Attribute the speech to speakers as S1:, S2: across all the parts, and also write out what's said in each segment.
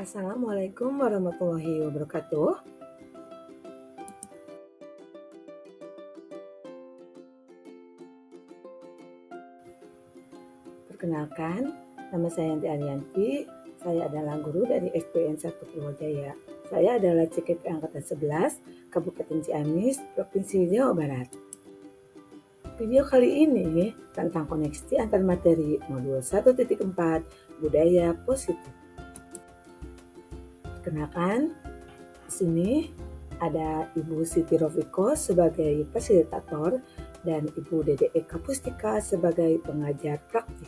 S1: Assalamualaikum warahmatullahi wabarakatuh. Perkenalkan, nama saya Yanti Ariyanti. Saya adalah guru dari SDN 1 Purwojaya. Saya adalah CKP Angkatan 11, Kabupaten Ciamis, Provinsi Jawa Barat. Video kali ini tentang koneksi antar materi modul 1.4 Budaya Positif. Perkenalkan, di sini ada Ibu Siti Rofiko sebagai fasilitator dan Ibu Dede Eka Pustika sebagai pengajar praktik.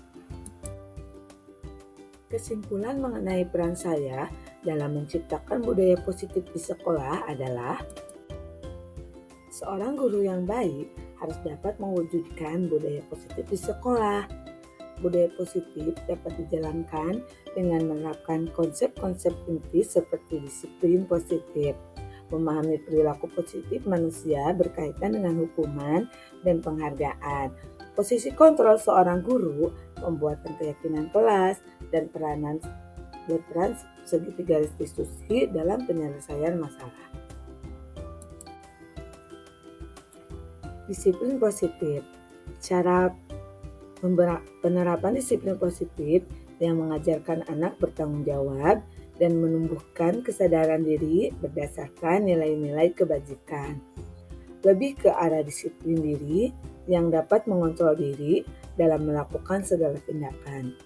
S1: Kesimpulan mengenai peran saya dalam menciptakan budaya positif di sekolah adalah seorang guru yang baik harus dapat mewujudkan budaya positif di sekolah. Budaya positif dapat dijalankan dengan menerapkan konsep-konsep inti seperti disiplin positif, memahami perilaku positif manusia berkaitan dengan hukuman dan penghargaan. Posisi kontrol seorang guru membuatkan keyakinan kelas dan berperan segitiga restitusi dalam penyelesaian masalah. Disiplin positif. Cara penerapan disiplin positif yang mengajarkan anak bertanggung jawab dan menumbuhkan kesadaran diri berdasarkan nilai-nilai kebajikan. Lebih ke arah disiplin diri yang dapat mengontrol diri dalam melakukan segala tindakan.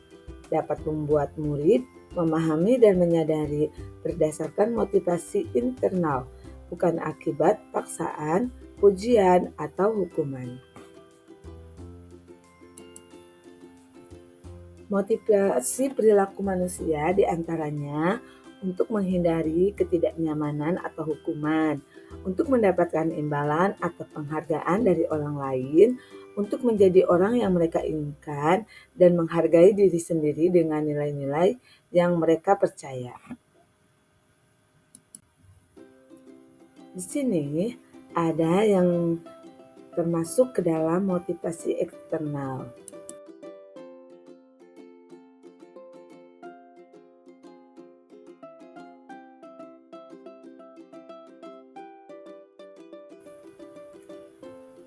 S1: Dapat membuat murid memahami dan menyadari berdasarkan motivasi internal, bukan akibat paksaan, pujian, atau hukuman. Motivasi perilaku manusia diantaranya untuk menghindari ketidaknyamanan atau hukuman, untuk mendapatkan imbalan atau penghargaan dari orang lain, untuk menjadi orang yang mereka inginkan, dan menghargai diri sendiri dengan nilai-nilai yang mereka percaya. Di sini ada yang termasuk ke dalam motivasi eksternal.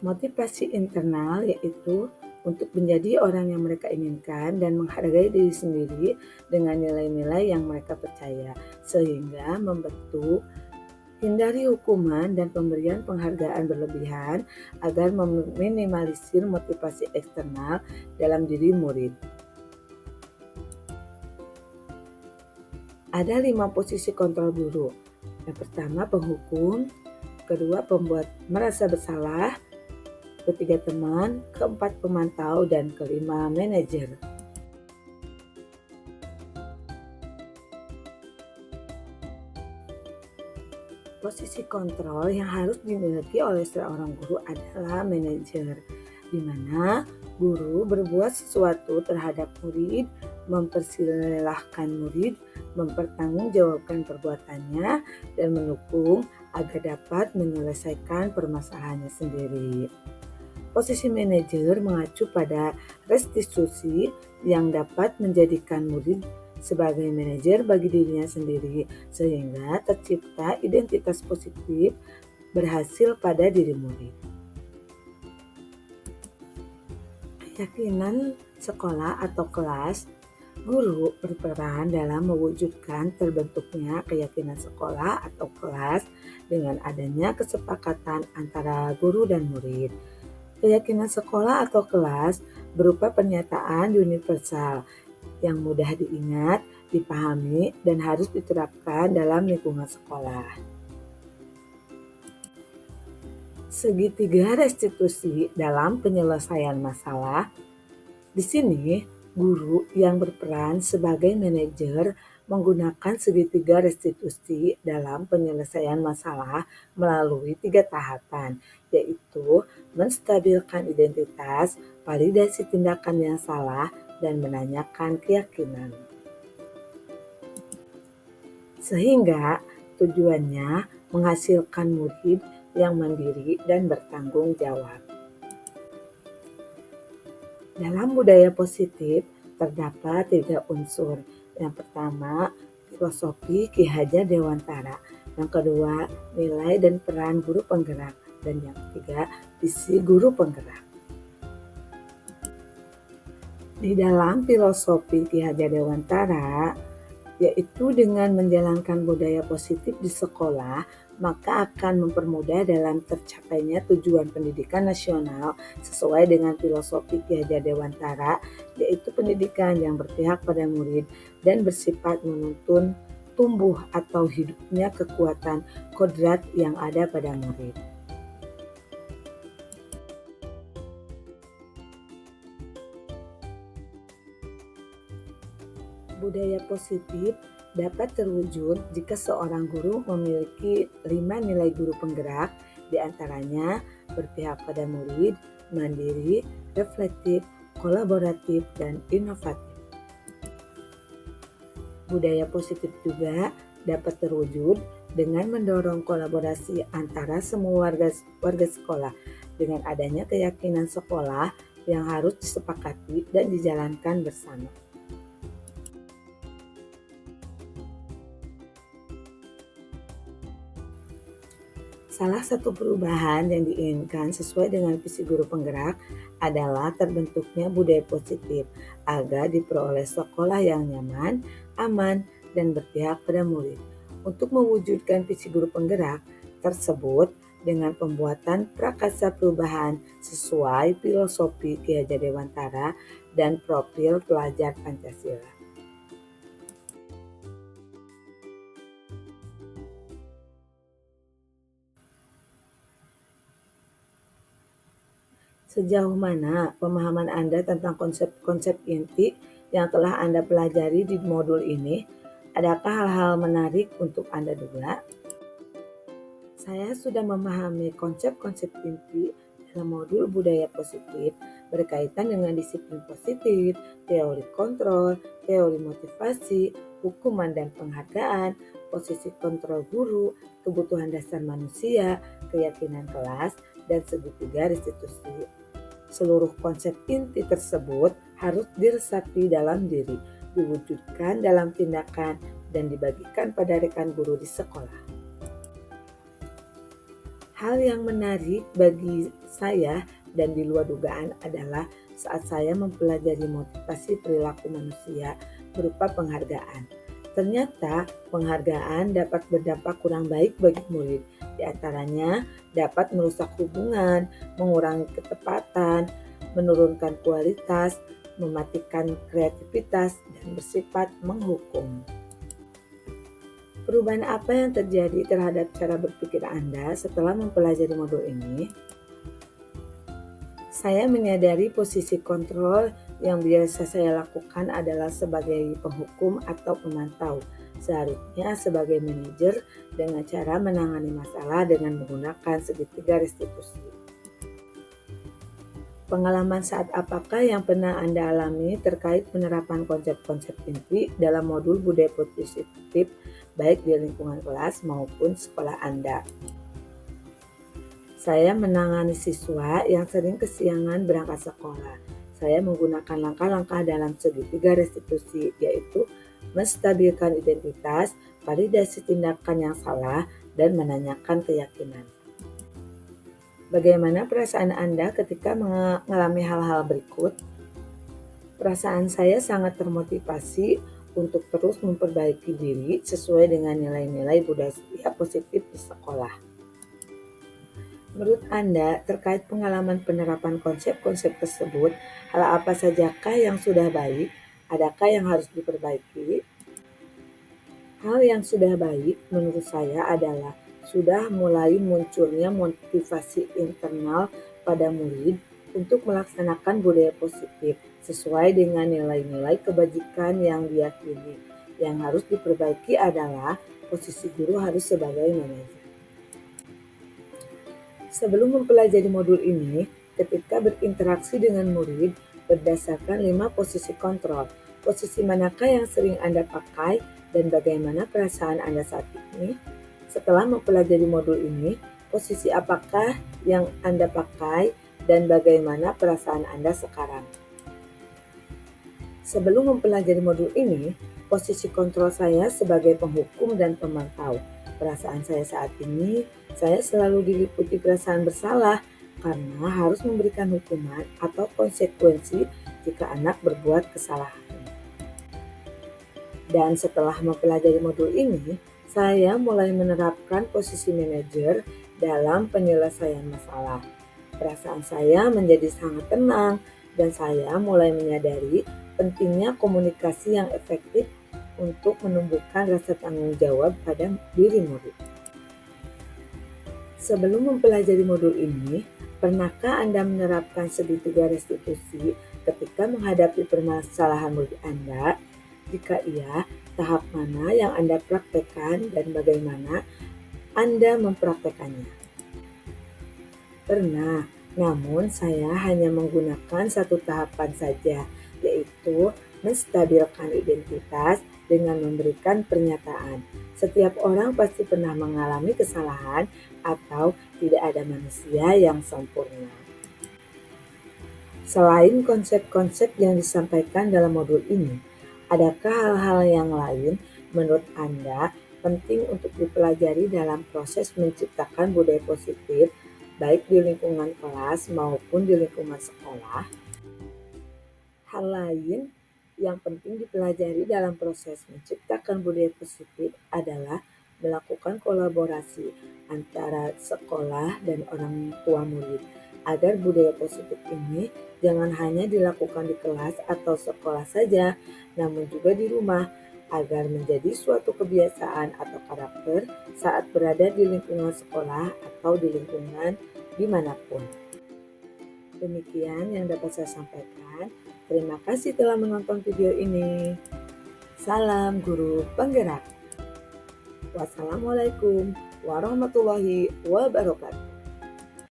S1: Motivasi internal yaitu untuk menjadi orang yang mereka inginkan dan menghargai diri sendiri dengan nilai-nilai yang mereka percaya, sehingga membentuk hindari hukuman dan pemberian penghargaan berlebihan agar meminimalisir motivasi eksternal dalam diri murid. Ada 5 posisi kontrol guru. Yang pertama, penghukum. Kedua, pembuat merasa bersalah. Ketiga, teman. Keempat, pemantau. Dan kelima, manajer. Posisi kontrol yang harus dimiliki oleh seorang guru adalah manajer, di mana guru berbuat sesuatu terhadap murid, mempersilahkan murid, mempertanggungjawabkan perbuatannya, dan mendukung agar dapat menyelesaikan permasalahannya sendiri. Posisi manajer mengacu pada restitusi yang dapat menjadikan murid sebagai manajer bagi dirinya sendiri, sehingga tercipta identitas positif berhasil pada diri murid. Keyakinan sekolah atau kelas. Guru berperan dalam mewujudkan terbentuknya keyakinan sekolah atau kelas dengan adanya kesepakatan antara guru dan murid. Keyakinan sekolah atau kelas berupa pernyataan universal yang mudah diingat, dipahami, dan harus diterapkan dalam lingkungan sekolah. Segitiga restitusi dalam penyelesaian masalah. Di sini, guru yang berperan sebagai manajer menggunakan segitiga restitusi dalam penyelesaian masalah melalui 3 tahapan, yaitu menstabilkan identitas, validasi tindakan yang salah, dan menanyakan keyakinan. Sehingga tujuannya menghasilkan murid yang mandiri dan bertanggung jawab. Dalam budaya positif terdapat 3 unsur. Yang pertama, filosofi Ki Hajar Dewantara. Yang kedua, nilai dan peran guru penggerak. Dan yang ketiga, visi guru penggerak. Di dalam filosofi Ki Hajar Dewantara, yaitu dengan menjalankan budaya positif di sekolah, maka akan mempermudah dalam tercapainya tujuan pendidikan nasional sesuai dengan filosofi Ki Hajar Dewantara, yaitu pendidikan yang berpihak pada murid dan bersifat menuntun tumbuh atau hidupnya kekuatan kodrat yang ada pada murid. Budaya positif dapat terwujud jika seorang guru memiliki 5 nilai guru penggerak, diantaranya berpihak pada murid, mandiri, reflektif, kolaboratif, dan inovatif. Budaya positif juga dapat terwujud dengan mendorong kolaborasi antara semua warga sekolah dengan adanya keyakinan sekolah yang harus disepakati dan dijalankan bersama. Salah satu perubahan yang diinginkan sesuai dengan visi guru penggerak adalah terbentuknya budaya positif agar diperoleh sekolah yang nyaman, aman, dan berpihak pada murid. Untuk mewujudkan visi guru penggerak tersebut dengan pembuatan prakasa perubahan sesuai filosofi Ki Hajar Dewantara dan profil pelajar Pancasila. Sejauh mana pemahaman Anda tentang konsep-konsep inti yang telah Anda pelajari di modul ini? Adakah hal-hal menarik untuk Anda juga? Saya sudah memahami konsep-konsep inti dalam modul budaya positif berkaitan dengan disiplin positif, teori kontrol, teori motivasi, hukuman dan penghargaan, posisi kontrol guru, kebutuhan dasar manusia, keyakinan kelas, dan segitiga restitusi. Seluruh konsep inti tersebut harus diresapi dalam diri, diwujudkan dalam tindakan, dan dibagikan pada rekan guru di sekolah. Hal yang menarik bagi saya dan di luar dugaan adalah saat saya mempelajari motivasi perilaku manusia berupa penghargaan. Ternyata penghargaan dapat berdampak kurang baik bagi murid, di antaranya dapat merusak hubungan, mengurangi ketepatan, menurunkan kualitas, mematikan kreativitas, dan bersifat menghukum. Perubahan apa yang terjadi terhadap cara berpikir Anda setelah mempelajari modul ini? Saya menyadari posisi kontrol yang biasa saya lakukan adalah sebagai penghukum atau pemantau, seharusnya sebagai manajer dengan cara menangani masalah dengan menggunakan segitiga restitusi. Pengalaman saat apakah yang pernah Anda alami terkait penerapan konsep-konsep inti dalam modul budaya positif baik di lingkungan kelas maupun sekolah Anda? Saya menangani siswa yang sering kesiangan berangkat sekolah. Saya menggunakan langkah-langkah dalam segitiga restitusi, yaitu menstabilkan identitas, validasi tindakan yang salah, dan menanyakan keyakinan. Bagaimana perasaan Anda ketika mengalami hal-hal berikut? Perasaan saya sangat termotivasi untuk terus memperbaiki diri sesuai dengan nilai-nilai budaya positif di sekolah. Menurut Anda, terkait pengalaman penerapan konsep-konsep tersebut, hal apa sajakah yang sudah baik? Adakah yang harus diperbaiki? Hal yang sudah baik menurut saya adalah sudah mulai munculnya motivasi internal pada murid untuk melaksanakan budaya positif sesuai dengan nilai-nilai kebajikan yang diyakini. Yang harus diperbaiki adalah posisi guru harus sebagai manajer. Sebelum mempelajari modul ini, ketika berinteraksi dengan murid berdasarkan 5 posisi kontrol, posisi manakah yang sering Anda pakai dan bagaimana perasaan Anda saat ini? Setelah mempelajari modul ini, posisi apakah yang Anda pakai dan bagaimana perasaan Anda sekarang? Sebelum mempelajari modul ini, posisi kontrol saya sebagai penghukum dan pemantau. Perasaan saya saat ini, saya selalu diliputi perasaan bersalah karena harus memberikan hukuman atau konsekuensi jika anak berbuat kesalahan. Dan setelah mempelajari modul ini, saya mulai menerapkan posisi manajer dalam penyelesaian masalah. Perasaan saya menjadi sangat tenang dan saya mulai menyadari pentingnya komunikasi yang efektif untuk menumbuhkan rasa tanggung jawab pada diri murid. Sebelum mempelajari modul ini, pernahkah Anda menerapkan segitiga restitusi ketika menghadapi permasalahan murid Anda? Jika iya, tahap mana yang Anda praktekkan dan bagaimana Anda mempraktekannya? Pernah, namun saya hanya menggunakan satu tahapan saja, yaitu menstabilkan identitas dengan memberikan pernyataan. Setiap orang pasti pernah mengalami kesalahan atau tidak ada manusia yang sempurna. Selain konsep-konsep yang disampaikan dalam modul ini, adakah hal-hal yang lain menurut Anda penting untuk dipelajari dalam proses menciptakan budaya positif, baik di lingkungan kelas maupun di lingkungan sekolah? Hal lain yang penting dipelajari dalam proses menciptakan budaya positif adalah melakukan kolaborasi antara sekolah dan orang tua murid, agar budaya positif ini jangan hanya dilakukan di kelas atau sekolah saja, namun juga di rumah, agar menjadi suatu kebiasaan atau karakter saat berada di lingkungan sekolah atau di lingkungan dimanapun. Demikian yang dapat saya sampaikan. Terima kasih telah menonton video ini. Salam guru penggerak. Wassalamualaikum warahmatullahi wabarakatuh.